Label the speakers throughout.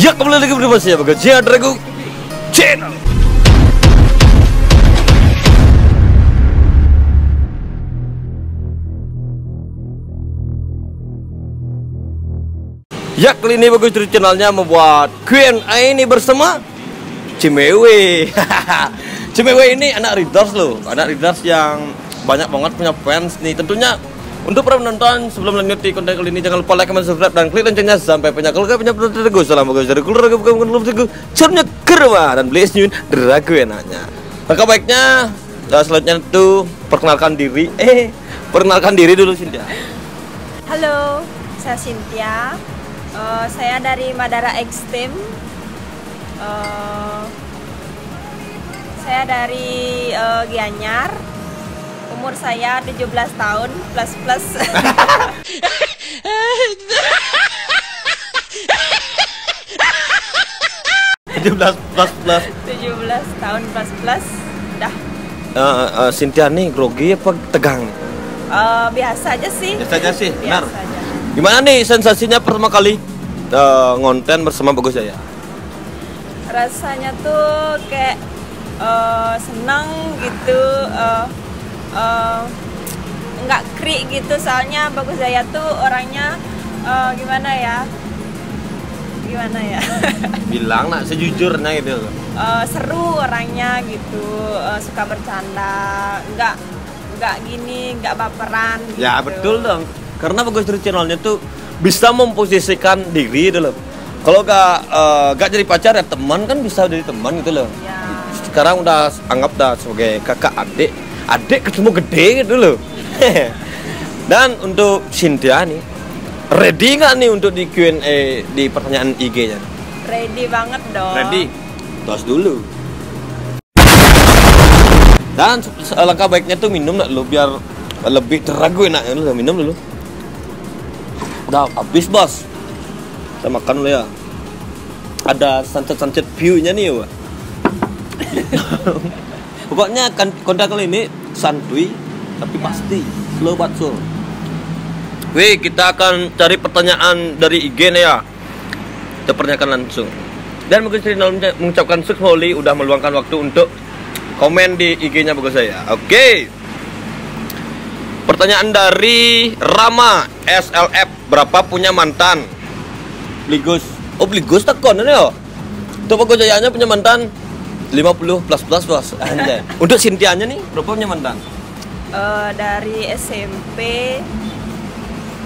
Speaker 1: Ya, kembali lagi bersama saya Bagas Drago Channel. Ya, kali ini Bagas Drago Channelnya membuat Q&A ini bersama Cimewe. Cimewe ini anak readers loh, anak readers yang banyak banget punya fans nih. Tentunya untuk para penonton, sebelum lanjut di konten kali ini, jangan lupa like, comment, subscribe, dan klik loncengnya sampai punya penonton Drago. Salam Bagas Drago, caranya kerwa dan please nyun Drago enaknya. Maka baiknya, selanjutnya itu perkenalkan diri. Perkenalkan diri dulu Cynthia.
Speaker 2: Halo, saya Cynthia. Saya dari Madara Extreme. Saya dari Gianyar. Umur saya 17 tahun plus.
Speaker 1: 17
Speaker 2: tahun plus. Dah.
Speaker 1: Cynthia nih grogi apa tegang?
Speaker 2: Biasa aja sih.
Speaker 1: Biasa aja sih. Benar.
Speaker 2: Biasa aja.
Speaker 1: Gimana nih sensasinya pertama kali ngonten bersama Bagas Jaya?
Speaker 2: Rasanya tuh kayak senang gitu. Nggak krik gitu, soalnya Bagas Jaya tuh orangnya gimana ya
Speaker 1: Bilang nak sejujurnya gitu.
Speaker 2: Seru orangnya gitu, suka bercanda, nggak gini, nggak baperan gitu.
Speaker 1: Ya betul dong, karena Bagas Drago Channelnya tuh bisa memposisikan diri gitu loh. Kalau gak jadi pacar ya teman, kan bisa jadi teman gitu loh ya. Sekarang udah anggap dah sebagai kakak adik ketemu gede gitu loh. Dan untuk Cynthia nih, ready nggak nih untuk di Q&A di pertanyaan IG-nya?
Speaker 2: Ready banget dong.
Speaker 1: Ready? Tos dulu. Dan langkah baiknya tuh minum nak lo biar lebih Drago enaknya dulu, minum dulu. Udah habis bos. Kita makan dulu ya. Ada sunset view-nya nih ya. Pokoknya konten kali ini santuy tapi pasti slow but sure. Wih, kita akan cari pertanyaan dari IG nih ya. Kita pertanyakan langsung. Dan Bagas Drago mengucapkan sukmoli udah meluangkan waktu untuk komen di IG-nya Bagas Jaya. Oke. Pertanyaan dari Rama SLF, berapa punya mantan? Bligos. Oh, Bligos tekon ya. Tuh Bagas Jayanya punya mantan 50 plus bos. Anjay. Untuk Cynthia-nya nih berapa punya mantan?
Speaker 2: Dari SMP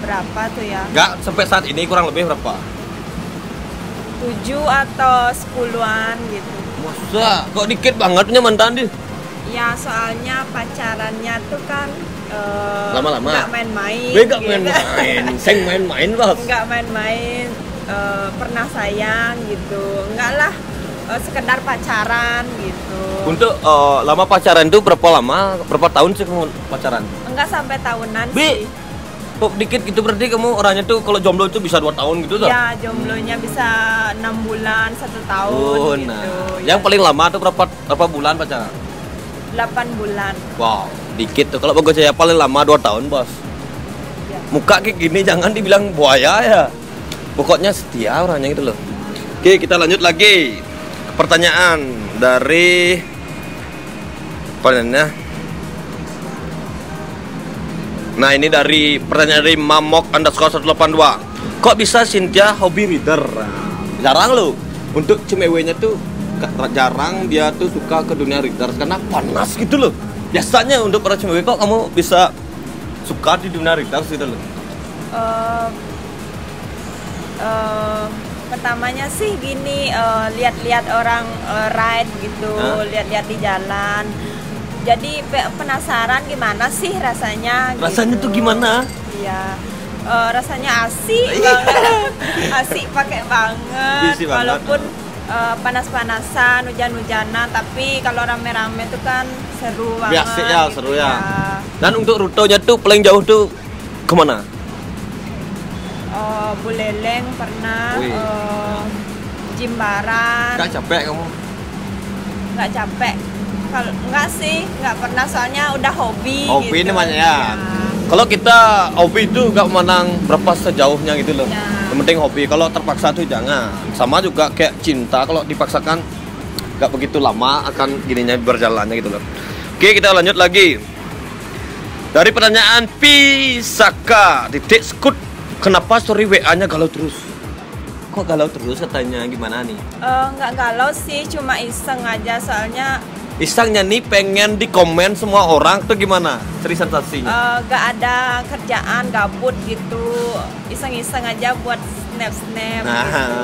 Speaker 2: berapa tuh ya?
Speaker 1: Enggak, sampai saat ini kurang lebih berapa?
Speaker 2: 7 atau 10-an gitu.
Speaker 1: Masa? Kok dikit banget punya mantan deh?
Speaker 2: Ya soalnya pacarannya tuh kan
Speaker 1: lama-lama.
Speaker 2: Nggak main-main.
Speaker 1: Nggak main-main. Seng main-main bos.
Speaker 2: Nggak main-main. Pernah sayang gitu. Enggak lah. Sekedar pacaran gitu.
Speaker 1: Untuk lama pacaran itu berapa lama? Berapa tahun sih kamu pacaran?
Speaker 2: Enggak sampai tahunan sih.
Speaker 1: Kok dikit gitu, berarti kamu orangnya tuh kalau jomblo itu bisa 2 tahun gitu tuh?
Speaker 2: Ya, jomblonya bisa 6 bulan, 1 tahun gitu.
Speaker 1: Nah.
Speaker 2: Ya.
Speaker 1: Yang paling lama tuh berapa bulan pacaran?
Speaker 2: 8 bulan.
Speaker 1: Wow, dikit tuh. Kalau Bagas Jaya paling lama 2 tahun, bos.
Speaker 2: Ya.
Speaker 1: Muka kayak gini jangan dibilang buaya ya. Pokoknya setia orangnya gitu loh. Oke, kita lanjut lagi. Pertanyaan dari pertanyaannya. Nah, ini dari pertanyaan dari Mamok_182. Kok bisa Cynthia hobi reader? Jarang loh. Untuk ceweknya tuh jarang dia tuh suka ke dunia reader karena panas gitu loh. Biasanya untuk para cewek kok kamu bisa suka di dunia reader gitu loh?
Speaker 2: Pertamanya sih gini, lihat-lihat orang ride gitu, lihat-lihat di jalan. Jadi penasaran gimana sih rasanya.
Speaker 1: Rasanya
Speaker 2: gitu.
Speaker 1: tuh gimana?
Speaker 2: Iya, rasanya asik banget, asik pakai banget. Walaupun panas-panasan, hujan-hujanan, tapi kalau rame-rame tuh kan seru banget.
Speaker 1: Biasa ya,
Speaker 2: gitu
Speaker 1: seru ya. Dan untuk rutenya tuh paling jauh tuh kemana?
Speaker 2: Buleleng pernah, Jimbaran.
Speaker 1: Gak capek kamu?
Speaker 2: Nggak capek. Kalau nggak sih, nggak pernah, soalnya udah hobi.
Speaker 1: Hobi
Speaker 2: gitu.
Speaker 1: namanya ya. Kalau kita hobi itu gak menang berapa sejauhnya gitu loh.
Speaker 2: Ya.
Speaker 1: Yang penting hobi. Kalau terpaksa tuh jangan. Sama juga kayak cinta, kalau dipaksakan gak begitu lama akan gininya berjalannya gitu loh. Oke, kita lanjut lagi. Dari pertanyaan Pisaka titik skut, kenapa story WA-nya galau terus? Kok galau terus katanya, gimana nih?
Speaker 2: Nggak galau sih, cuma iseng aja soalnya.
Speaker 1: Isengnya nih pengen di komen semua orang tuh gimana? Ceri sensasinya.
Speaker 2: Nggak ada kerjaan, gabut gitu, iseng-iseng aja buat snap gitu.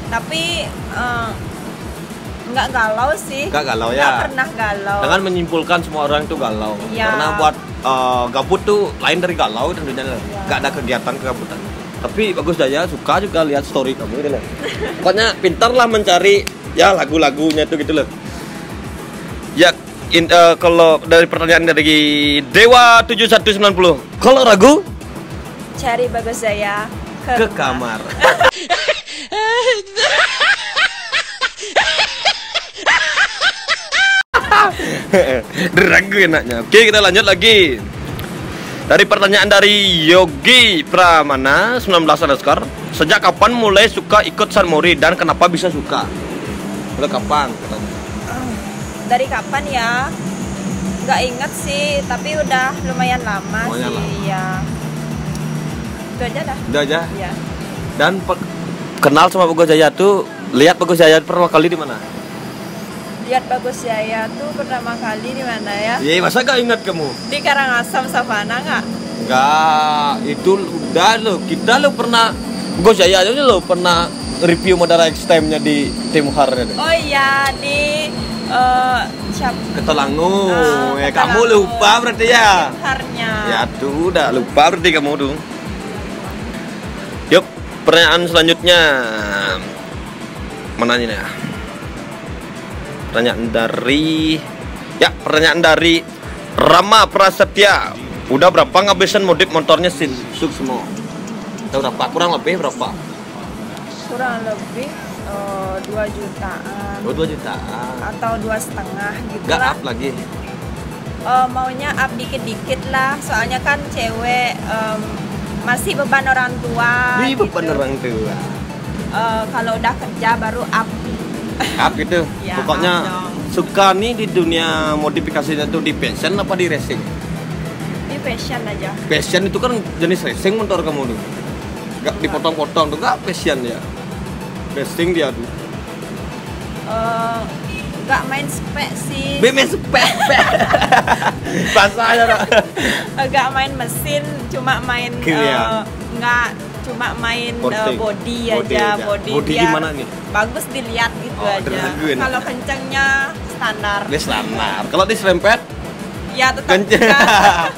Speaker 2: Tapi nggak galau sih.
Speaker 1: Nggak galau ya?
Speaker 2: Nggak pernah galau.
Speaker 1: Jangan menyimpulkan semua orang itu galau.
Speaker 2: Ya.
Speaker 1: Karena buat gabut tuh lain dari galau tentunya.
Speaker 2: Ya.
Speaker 1: Nggak ada kegiatan kegabutan. Tapi bagus Daya suka juga lihat story kamu gitu loh. Pokoknya pintar lah mencari ya lagu-lagunya tuh gitu loh. Ya, kalau dari pertanyaan dari Dewa 7190, kalau ragu
Speaker 2: Cari Bagus Jaya
Speaker 1: ke kamar. Ragu enaknya. Oke, kita lanjut lagi. Dari pertanyaan dari Yogi Pramana 19_, sejak kapan mulai suka ikut San Mori dan kenapa bisa suka? Udah kapan?
Speaker 2: Dari kapan ya? Nggak inget sih, tapi udah lumayan lama
Speaker 1: Lumayan
Speaker 2: sih.
Speaker 1: lama.
Speaker 2: Ya. Itu aja dah.
Speaker 1: Udah aja.
Speaker 2: Ya.
Speaker 1: Dan kenal sama Bagus Jaya tuh, lihat Bagus Jaya pertama kali di mana?
Speaker 2: Lihat Bagus Jaya tuh pertama kali di mana ya?
Speaker 1: Iya, masa gak ingat kamu?
Speaker 2: Di Karangasem Savana nggak?
Speaker 1: Enggak, itu udah lo. Kita lo pernah Bagus Jaya aja lo pernah review Madara Extreme-nya di Timur.
Speaker 2: Oh iya, di siapa?
Speaker 1: Ketelangu. Ya, kamu
Speaker 2: Ketelangu.
Speaker 1: lupa berarti ya.
Speaker 2: Timharnya.
Speaker 1: Ya tuh udah lupa berarti kamu tuh. Yuk, pertanyaan selanjutnya. Mana ini ya? Pertanyaan dari Rama Prasetya. Udah berapa ngabisin modif motornya Sin? Suk semua. Tahu berapa? Kurang lebih berapa?
Speaker 2: Kurang lebih 2 jutaan.
Speaker 1: 2 jutaan.
Speaker 2: Atau 2,5 gitu
Speaker 1: Gak
Speaker 2: lah.
Speaker 1: up lagi.
Speaker 2: Maunya up dikit-dikit lah, soalnya kan cewek masih beban orang tua.
Speaker 1: Wih, beban
Speaker 2: gitu.
Speaker 1: orang tua.
Speaker 2: Kalau udah kerja baru up.
Speaker 1: Up gitu.
Speaker 2: Ya,
Speaker 1: Pokoknya
Speaker 2: up dong.
Speaker 1: suka nih di dunia modifikasinya tuh di passion apa di racing?
Speaker 2: Ini passion aja.
Speaker 1: Passion itu kan jenis racing motor kamu tuh. Gak dipotong-potong tuh, gak passion ya. Racing dia tuh.
Speaker 2: Nggak main spek sih.
Speaker 1: BMS spek. Bahasanya.
Speaker 2: Nggak main mesin, cuma main
Speaker 1: Iya.
Speaker 2: nggak cuma main body aja. Body
Speaker 1: Body
Speaker 2: biar
Speaker 1: gimana nih?
Speaker 2: bagus dilihat gitu
Speaker 1: Oh,
Speaker 2: aja.
Speaker 1: diraguin.
Speaker 2: Kalau kencengnya standar.
Speaker 1: Dia standar. Kalau di serempet
Speaker 2: Ya tetap
Speaker 1: kenceng.
Speaker 2: enggak.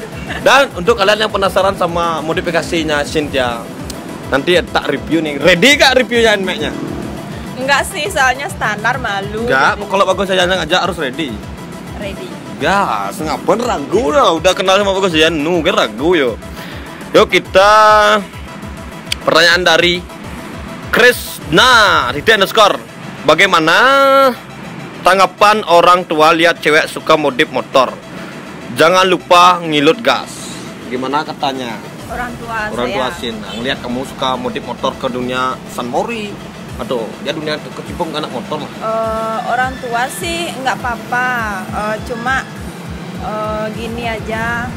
Speaker 1: Dan untuk kalian yang penasaran sama modifikasinya Cynthia, nanti tak review nih. Ready gak reviewnya NMAX-nya?
Speaker 2: Enggak sih, soalnya standar malu.
Speaker 1: Enggak,
Speaker 2: gitu.
Speaker 1: kalau Bagus Jaya ngajak harus ready.
Speaker 2: Ready.
Speaker 1: Ya, sengapan ragu lah. Udah kenal sama Bagus Jaya, kan ragu yo. Yuk kita pertanyaan dari Krisna _. Bagaimana tanggapan orang tua lihat cewek suka modif motor? Jangan lupa ngilut gas. Gimana katanya?
Speaker 2: Orang tua
Speaker 1: Orang tua
Speaker 2: saya.
Speaker 1: Sin, ngelihat kamu suka modif motor ke dunia San Mori atau ya dunia kecipung anak motor mah.
Speaker 2: Orang tua sih nggak apa-apa, cuma gini aja,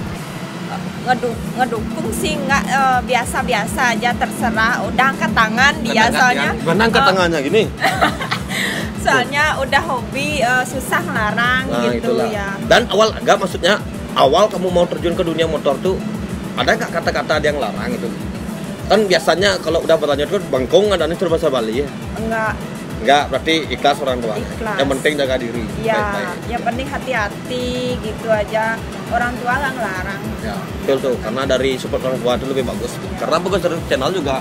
Speaker 2: ngedukung sih nggak, biasa-biasa aja, terserah. Udah angkat tangan dia soalnya.
Speaker 1: Mana angkat tangannya gini?
Speaker 2: Soalnya udah hobi, susah ngelarang gitu
Speaker 1: itulah.
Speaker 2: ya.
Speaker 1: Dan awal agak maksudnya awal kamu mau terjun ke dunia motor tuh ada nggak kata-kata yang larang itu? Kan biasanya kalau udah bertanya tuh bangkong adanya suruh bahasa Bali ya. Enggak, berarti ikhlas orang tua.
Speaker 2: Ikhlas.
Speaker 1: Yang penting jaga diri.
Speaker 2: Ya,
Speaker 1: Baik-baik.
Speaker 2: yang penting hati-hati gitu aja. Orang tua nggak ngelarang.
Speaker 1: Ya, betul tuh. Karena dari support orang tua itu lebih bagus. Karena Bagus dari channel juga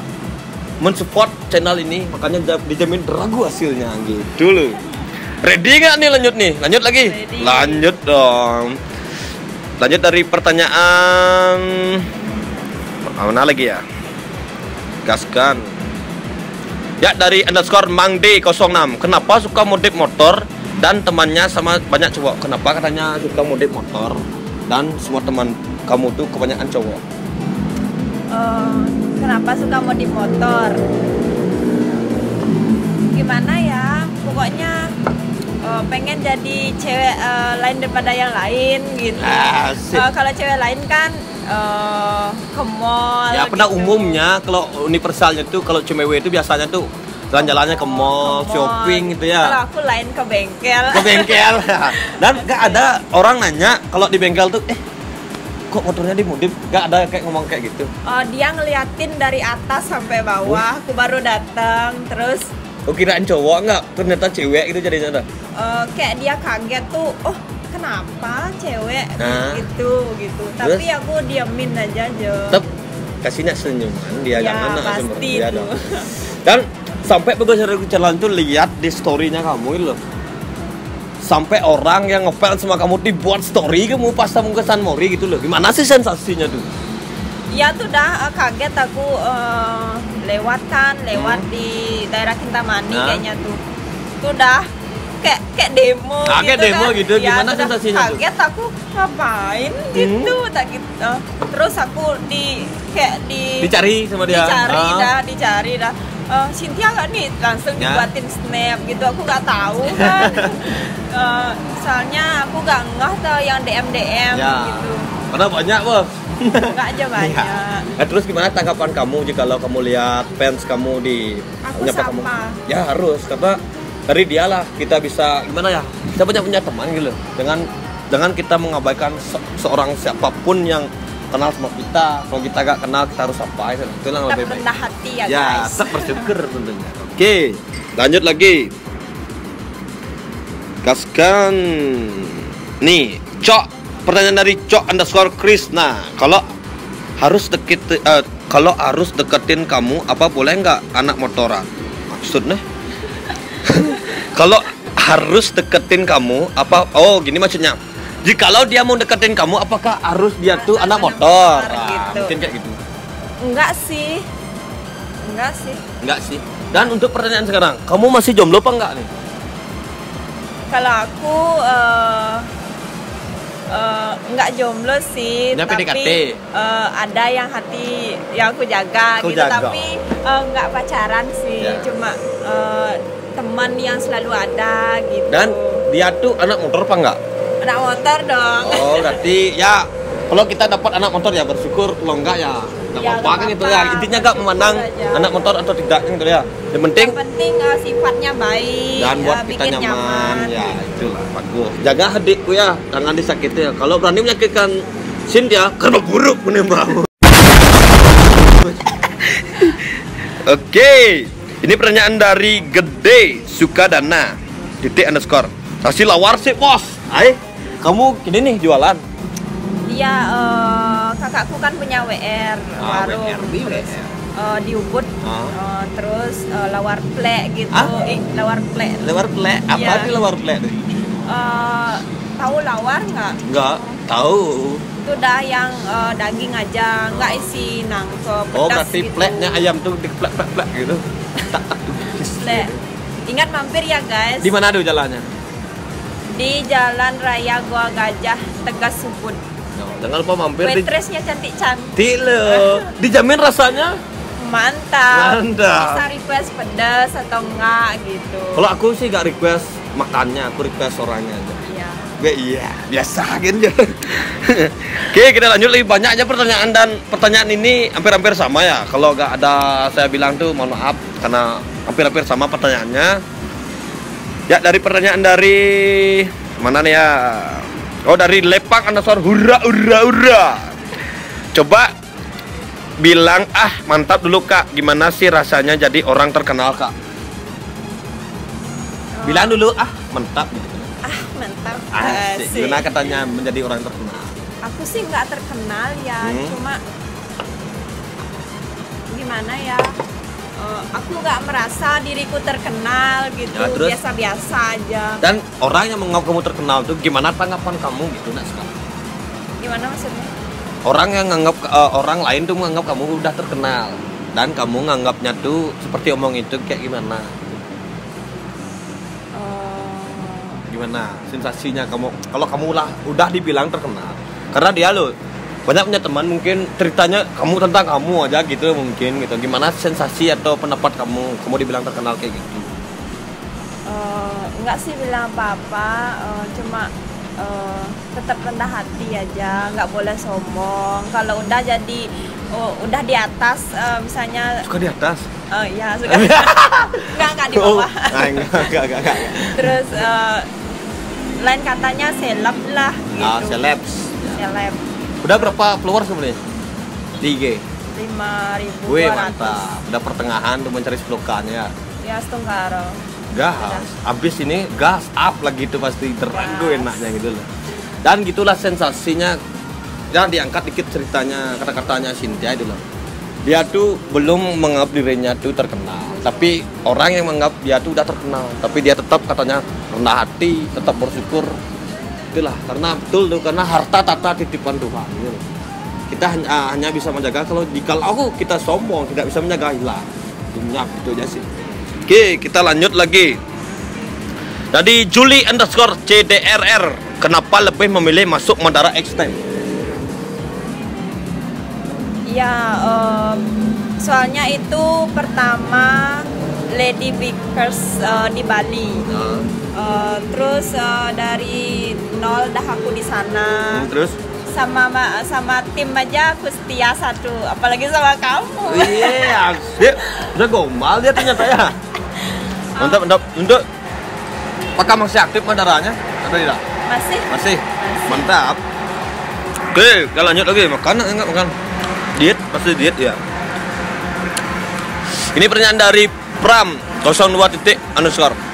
Speaker 1: mensupport channel ini, makanya dijamin ragu hasilnya gitu loh. Ready nggak nih lanjut nih? Lanjut lagi?
Speaker 2: Ready.
Speaker 1: Lanjut dong. Lanjut dari pertanyaan mana lagi ya? Gaskan. Ya, dari _mangd06. Kenapa suka modif motor dan temannya sama banyak cowok? Kenapa katanya suka modif motor dan semua teman kamu tuh kebanyakan cowok?
Speaker 2: Kenapa suka modif motor? Gimana ya? Pokoknya pengen jadi cewek lain daripada yang lain gitu. Kalau cewek lain kan ke mall.
Speaker 1: Ya pada
Speaker 2: gitu.
Speaker 1: umumnya kalau universalnya tuh kalau cewek itu biasanya tuh jalan-jalannya ke mall, shopping gitu ya.
Speaker 2: Kalau aku lain ke bengkel.
Speaker 1: Ke bengkel. Dan gak ada orang nanya kalau di bengkel tuh, kok motornya dimodif? Gak ada kayak ngomong kayak gitu.
Speaker 2: Dia ngeliatin dari atas sampai bawah. Aku baru datang, terus.
Speaker 1: Kirain cowok nggak? Ternyata cewek gitu jadinya dah.
Speaker 2: Kayak dia kaget tuh. Oh, kenapa cewek gitu. Tapi
Speaker 1: Terus?
Speaker 2: aku diamin aja.
Speaker 1: Tetap kasihnya senyuman dia
Speaker 2: Ya,
Speaker 1: jangan
Speaker 2: pasti
Speaker 1: dia
Speaker 2: itu.
Speaker 1: dong. Dan sampai begitu jalan tuh lihat di story-nya kamu itu loh. Sampai orang yang ngefans sama kamu dibuat story kamu pas kamu ke San Mori gitu loh. Gimana sih sensasinya tuh?
Speaker 2: Ya tuh dah kaget aku lewat di daerah Kintamani kayaknya tuh. Tuh dah kayak demo gitu
Speaker 1: kayak demo
Speaker 2: kan.
Speaker 1: gitu. Gimana
Speaker 2: tuh
Speaker 1: sensasinya tuh?
Speaker 2: Kaget aku ngapain gitu tak gitu. Terus aku
Speaker 1: Dicari sama dia.
Speaker 2: Dicari dah. Cynthia nggak nih langsung dibuatin snap gitu, aku nggak tahu kan. Soalnya aku nggak ngeh tuh yang DM gitu.
Speaker 1: Karena banyak bos.
Speaker 2: Nggak aja banyak.
Speaker 1: Terus gimana tanggapan kamu jika kamu lihat fans kamu di
Speaker 2: Aku
Speaker 1: menyapa
Speaker 2: sama.
Speaker 1: kamu? Ya harus, karena dari dia lah kita bisa gimana ya? Kita punya teman gitu. Dengan kita mengabaikan seorang siapapun yang kenal sama kita. Kalau kita gak kenal kita harus apa itu yang lebih baik.
Speaker 2: Rendah hati ya
Speaker 1: Ya,
Speaker 2: guys.
Speaker 1: tetap bersyukur tentunya. Oke, lanjut lagi. Gaskan. Nih, Cok. Pertanyaan dari Cok_Krisna. Kalau harus deketin kamu, apa boleh nggak anak motoran? Maksudnya? Kalau harus deketin kamu, apa? Oh, gini maksudnya. Jikalau dia mau deketin kamu, apakah harus dia tuh anak motor?
Speaker 2: Gitu.
Speaker 1: Mungkin kayak gitu.
Speaker 2: Enggak sih.
Speaker 1: Dan untuk pertanyaan sekarang, kamu masih jomblo apa enggak nih?
Speaker 2: Kalau aku enggak jomblo sih,
Speaker 1: Dia
Speaker 2: tapi
Speaker 1: PDKT.
Speaker 2: ada yang hati yang aku jaga
Speaker 1: Aku
Speaker 2: gitu,
Speaker 1: jaga.
Speaker 2: tapi enggak pacaran sih,
Speaker 1: Ya.
Speaker 2: cuma teman yang selalu ada gitu.
Speaker 1: Dan dia tuh anak motor apa enggak?
Speaker 2: anak motor dong.
Speaker 1: Oh, berarti ya kalau kita dapat anak motor ya bersyukur, kalau enggak ya enggak
Speaker 2: Ya,
Speaker 1: apa-apa kan
Speaker 2: nggak
Speaker 1: itu
Speaker 2: apa-apa.
Speaker 1: ya. Intinya enggak memandang
Speaker 2: Bersyukur aja.
Speaker 1: anak motor atau tidak kan gitu ya. Yang penting
Speaker 2: Yang penting sifatnya baik
Speaker 1: dan buat kita
Speaker 2: bikin
Speaker 1: nyaman. Ya, itulah bagus. Jaga adikku ya, jangan disakiti ya. Kalau berani menyakitkan Cynthia, karena buruk menembakmu. Oke, ini pertanyaan dari Gede Sukadana _. Kasih lawar sih bos. Hai, kamu gini nih jualan.
Speaker 2: Iya, kakakku kan punya WR warung. Terus, di Ubud, terus lawar plek gitu. Lawar plek.
Speaker 1: Lawar plek? Apa
Speaker 2: Iya.
Speaker 1: sih lawar plek?
Speaker 2: Tahu lawar nggak?
Speaker 1: Enggak tahu.
Speaker 2: Itu dah yang daging aja, nggak isi nangkep.
Speaker 1: Oh,
Speaker 2: pedas
Speaker 1: berarti
Speaker 2: gitu.
Speaker 1: pleknya ayam tuh diplek-plek gitu. Tak.
Speaker 2: Plek. Ingat mampir ya guys.
Speaker 1: Di mana tuh jalannya?
Speaker 2: Di Jalan Raya Goa Gajah, Tegas Ubud.
Speaker 1: Jangan lupa mampir di
Speaker 2: Waitressnya cantik-cantik.
Speaker 1: Tilo. Dijamin rasanya?
Speaker 2: Mantap.
Speaker 1: Mantap.
Speaker 2: Bisa request pedas atau enggak gitu.
Speaker 1: Kalau aku sih gak request makannya, aku request orangnya aja.
Speaker 2: Iya.
Speaker 1: Iya, biasa gitu. Oke, kita lanjut lebih banyak aja pertanyaan, dan pertanyaan ini hampir-hampir sama ya. Kalau gak ada saya bilang tuh mohon maaf karena hampir-hampir sama pertanyaannya. Ya, dari pertanyaan dari mana nih ya? Oh, dari Lepak _ hurra. Coba bilang mantap dulu Kak. Gimana sih rasanya jadi orang terkenal Kak? Bilang dulu mantap gitu.
Speaker 2: Mantap.
Speaker 1: Asik.
Speaker 2: Asik.
Speaker 1: Gimana katanya menjadi orang terkenal?
Speaker 2: Aku sih nggak terkenal ya, cuma gimana ya? Aku nggak merasa diriku terkenal gitu,
Speaker 1: Ya, terus?
Speaker 2: biasa-biasa aja.
Speaker 1: Dan orang yang menganggap kamu terkenal tuh gimana tanggapan kamu gitu nak sekarang?
Speaker 2: Gimana maksudnya?
Speaker 1: Orang yang nganggap orang lain tuh menganggap kamu udah terkenal, dan kamu nganggapnya tuh seperti omong itu kayak gimana? Gimana sensasinya kamu kalau kamu udah dibilang terkenal? Karena dia loh banyak punya teman mungkin ceritanya kamu tentang kamu aja gitu mungkin gitu. Gimana sensasi atau pendapat kamu dibilang terkenal kayak gitu?
Speaker 2: Enggak sih bilang apa-apa, cuma tetap rendah hati aja, nggak boleh sombong. Kalau udah jadi udah di atas, misalnya
Speaker 1: Suka di atas?
Speaker 2: Ya suka. Enggak di bawah.
Speaker 1: Enggak.
Speaker 2: Terus lain katanya seleb lah gitu.
Speaker 1: Celebs.
Speaker 2: Seleb.
Speaker 1: Udah berapa followers sebenarnya? Di IG?
Speaker 2: 5.200.
Speaker 1: Wih mantap. Udah pertengahan tuh mencari 10K ya.
Speaker 2: Ya setengah.
Speaker 1: Gas. Abis ini gas up lagi tuh pasti teragu enaknya gitu loh. Dan gitulah sensasinya. Jangan diangkat dikit ceritanya, kata-katanya Cynthia itu loh. Dia tuh belum menganggap dirinya tuh terkenal, tapi orang yang menganggap dia tuh udah terkenal, tapi dia tetap katanya rendah hati, tetap bersyukur. Itulah karena betul tuh, karena harta tata titipan Tuhan gitu. Kita hanya bisa menjaga kalau kita sombong tidak bisa menjaga hilang. Dunia itu aja sih. Oke, kita lanjut lagi. Jadi Juli_CDRR, kenapa lebih memilih masuk Mandara X-Time?
Speaker 2: Ya, soalnya itu pertama Lady Vickers di Bali. Terus dari nol dah aku di sana.
Speaker 1: Terus
Speaker 2: sama tim aja aku setia satu, apalagi sama kamu.
Speaker 1: Iya, asik. Udah gombal dia ternyata ya. Mantap. Untuk apakah masih aktif Mandaranya? Atau tidak? Masih. Mantap. Oke, kita lanjut lagi. Enggak makan. Diet, pasti diet ya. Ini pertanyaan dari Pram 02__.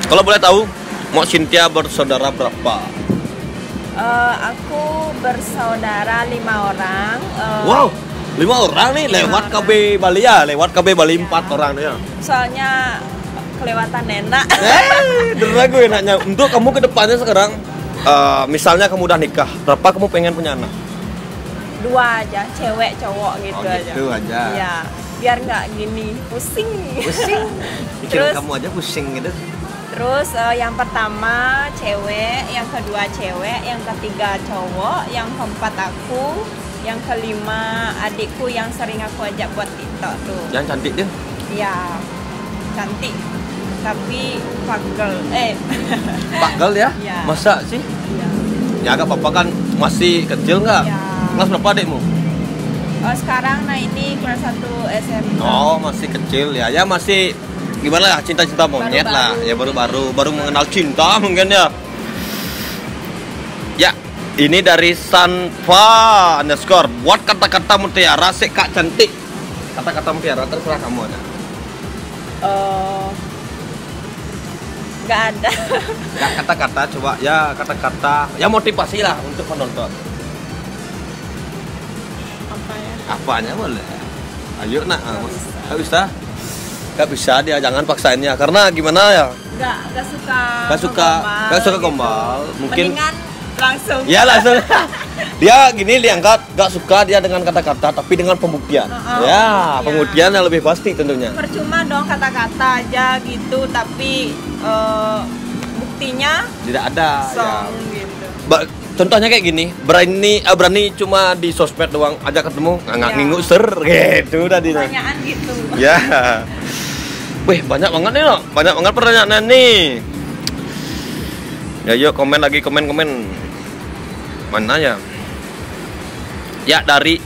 Speaker 1: Kalau boleh tahu, mau Cynthia bersaudara berapa?
Speaker 2: Aku bersaudara 5 orang.
Speaker 1: Wow, 5 orang nih lewat KB Bali ya, lewat KB Bali 4 orang nih ya.
Speaker 2: Soalnya kelewatan enak.
Speaker 1: Gue enaknya. Untuk kamu ke depannya sekarang, misalnya kamu udah nikah, berapa kamu pengen punya anak?
Speaker 2: 2 aja, cewek cowok gitu,
Speaker 1: gitu aja.
Speaker 2: Ya, biar nggak gini pusing.
Speaker 1: Terus kamu aja pusing gitu.
Speaker 2: Terus yang pertama cewek, yang kedua cewek, yang ketiga cowok, yang keempat aku, yang kelima adikku yang sering aku ajak buat TikTok tuh.
Speaker 1: Yang cantik dia?
Speaker 2: Iya, cantik. Tapi pagel.
Speaker 1: Pagel ya?
Speaker 2: Ya.
Speaker 1: Masa sih?
Speaker 2: Iya.
Speaker 1: Ya agak apa-apa kan, masih kecil nggak?
Speaker 2: Ya.
Speaker 1: Kelas berapa adikmu?
Speaker 2: Sekarang ini kelas 1 SMA.
Speaker 1: Oh, masih kecil ya. Ya masih gimana lah, cinta-cinta monyet lah. Ya baru mengenal cinta mungkin ya. Ya, ini dari Sanfa_. Buat kata-kata mutiara sih Kak cantik. Kata-kata mutiara terserah kamu ada.
Speaker 2: Nggak ada.
Speaker 1: Ya kata-kata coba ya, kata-kata ya motivasi lah untuk penonton.
Speaker 2: Apa ya?
Speaker 1: Apanya boleh? Ayo nak. Gak bisa dia, jangan paksainnya karena gimana ya? Gak suka gombal. Mungkin
Speaker 2: mendingan langsung.
Speaker 1: Ya langsung. Dia gini diangkat, gak suka dia dengan kata-kata tapi dengan pembuktian. Ya, pembuktian yang lebih pasti tentunya.
Speaker 2: Percuma dong kata-kata aja gitu tapi buktinya
Speaker 1: tidak ada.
Speaker 2: Song
Speaker 1: Ya.
Speaker 2: gitu.
Speaker 1: Contohnya kayak gini, berani cuma di sosmed doang, ajak ketemu nggak ngingu gitu tadi.
Speaker 2: Pertanyaan gitu.
Speaker 1: Ya. Wih, banyak banget nih loh. Banyak banget pertanyaan nih. Ya yuk komen lagi, komen. Mana ya? Ya dari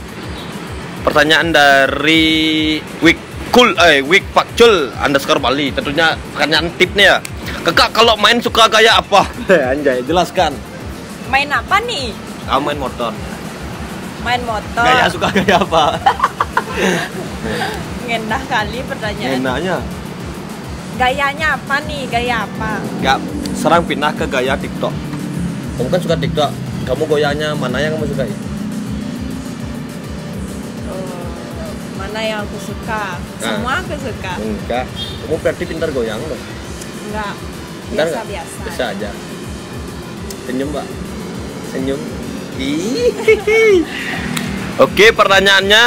Speaker 1: pertanyaan dari @wikpakcul_Bali. Tentunya pertanyaan tip nih ya. Kakak kalau main suka gaya apa? Anjay, jelaskan.
Speaker 2: Main apa nih?
Speaker 1: Kamu main motor. Suka gaya apa?
Speaker 2: Ngendah kali pertanyaan.
Speaker 1: Enaknya.
Speaker 2: Gayanya apa nih? Gaya apa?
Speaker 1: Gak, serang pindah ke gaya TikTok. Kamu kan suka TikTok. Kamu goyangnya mana yang kamu sukai?
Speaker 2: Mana yang aku suka? Semua aku suka.
Speaker 1: Enggak. Kamu berarti pintar goyang loh.
Speaker 2: Enggak. Biasa-biasa.
Speaker 1: Bisa aja. Senyum, Mbak. Senyum. Oke, pertanyaannya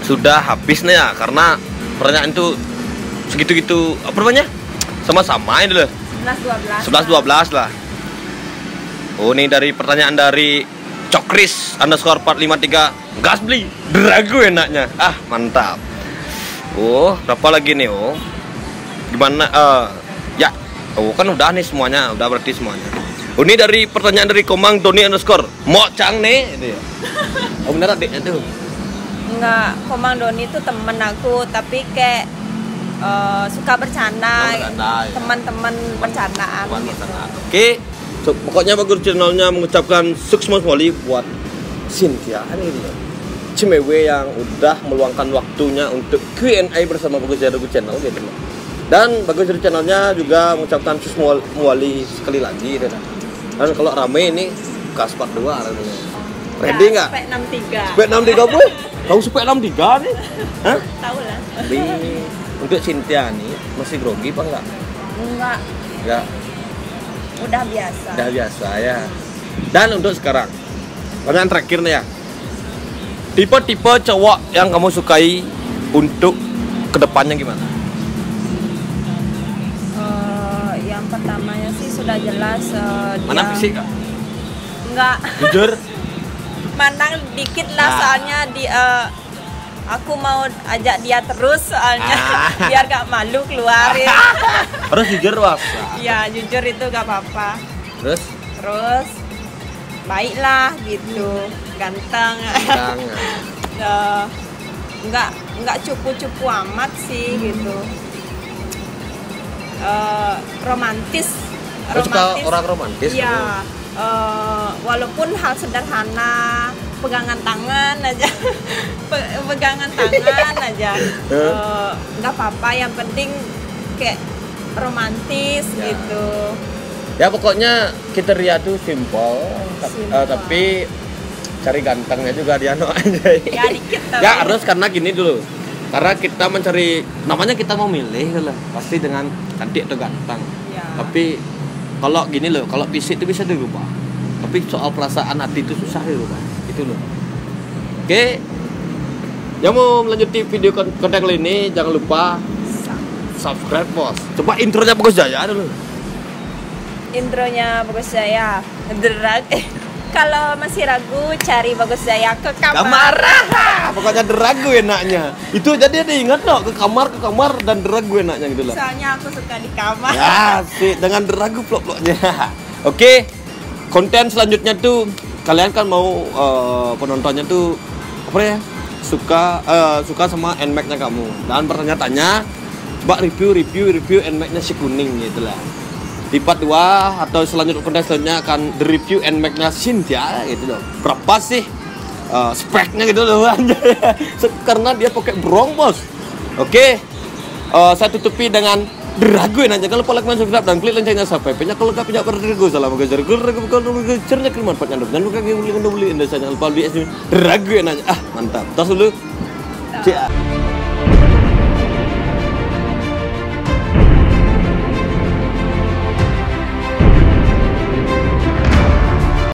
Speaker 1: sudah habis nih ya, karena pertanyaan itu segitu-gitu apa namanya? Sama-sama ini loh.
Speaker 2: 11-12
Speaker 1: lah. Oh, ini dari pertanyaan dari Cokris underscore 453 gas beli Drago enaknya. Mantap. Berapa lagi nih? Gimana? Ya, kan udah nih semuanya, udah berarti semuanya. Ini dari pertanyaan dari Komang Doni underscore mau cang nih itu ya. Bener adiknya tuh.
Speaker 2: Enggak, Komang Doni itu temen aku, tapi kayak suka bercanda, teman-teman bercandaan gitu.
Speaker 1: Oke, pokoknya bagus channelnya mengucapkan sukses sekali buat Cynthia ini Cimewe yang udah meluangkan waktunya untuk Q&A bersama Bagus Jaya Channel gitu. Dan Bagus Jaya channelnya juga mengucapkan sukses muali sekali lagi gitu. Dan kalau rame ini gas part 2 arahnya. Ready nggak?
Speaker 2: Spek 63.
Speaker 1: Spek 63 pun? Tahu spek 63 nih? Hah?
Speaker 2: Tahu lah.
Speaker 1: Untuk Cynthia nih masih grogi apa enggak?
Speaker 2: Enggak.
Speaker 1: Ya.
Speaker 2: Udah biasa.
Speaker 1: Udah biasa ya. Dan untuk sekarang, pertanyaan terakhir nih ya. Tipe-tipe cowok yang kamu sukai untuk kedepannya gimana?
Speaker 2: Yang pertamanya sih sudah jelas.
Speaker 1: Mana fisik kak?
Speaker 2: Enggak.
Speaker 1: Jujur?
Speaker 2: Mandang dikit lah soalnya aku mau ajak dia terus soalnya biar gak malu keluarin.
Speaker 1: Harus jujur was.
Speaker 2: Iya jujur itu gak apa-apa.
Speaker 1: Terus
Speaker 2: baiklah gitu, ganteng. Nggak cupu-cupu amat sih gitu. Romantis.
Speaker 1: Suka orang romantis?
Speaker 2: Iya. Walaupun hal sederhana, pegangan tangan aja, nggak apa-apa. Yang penting kayak romantis gitu.
Speaker 1: Ya pokoknya kriteria tuh simple. Tapi cari gantengnya juga dia aja.
Speaker 2: Ya dikit tapi.
Speaker 1: Ya harus karena gini dulu. Karena kita mencari, namanya kita mau milih lah, pasti dengan cantik atau ganteng.
Speaker 2: Ya.
Speaker 1: Tapi kalau gini loh, kalau fisik itu bisa dirubah. Tapi soal perasaan hati itu susah dirubah. Itu loh. Oke. Yang mau melanjuti video konten kali ini jangan lupa subscribe bos. Coba intronya Bagus Jaya dulu.
Speaker 2: Intronya Bagus Jaya. Kalau masih ragu cari Bagus Jaya ke kamar.
Speaker 1: Pokoknya deragu enaknya. Itu jadi diingat loh ke kamar dan deragu enaknya gitu lah.
Speaker 2: Soalnya aku suka di kamar.
Speaker 1: Ya sih dengan deragu vlog-vlognya. Oke. Konten selanjutnya tuh kalian kan mau penontonnya tuh apa ya? Suka sama NMAX-nya kamu. Dan pertanyaannya coba review NMAX-nya si kuning gitu lah. Di part 2 atau selanjutnya akan the review NMAX-nya Cynthia gitu loh. Berapa sih speknya gitu loh. Karena dia pakai brong bos. Oke. Saya tutupi dengan deraguin aja. Kalau like, subscribe dan klik loncengnya subscribe-nya. Kalau nggak punya berderagu salah Bagus Jaya. Kalau cernya manfaatnya dan lupa beli Indonesia jangan lupa beli es deraguin aja. Mantap. Tos dulu.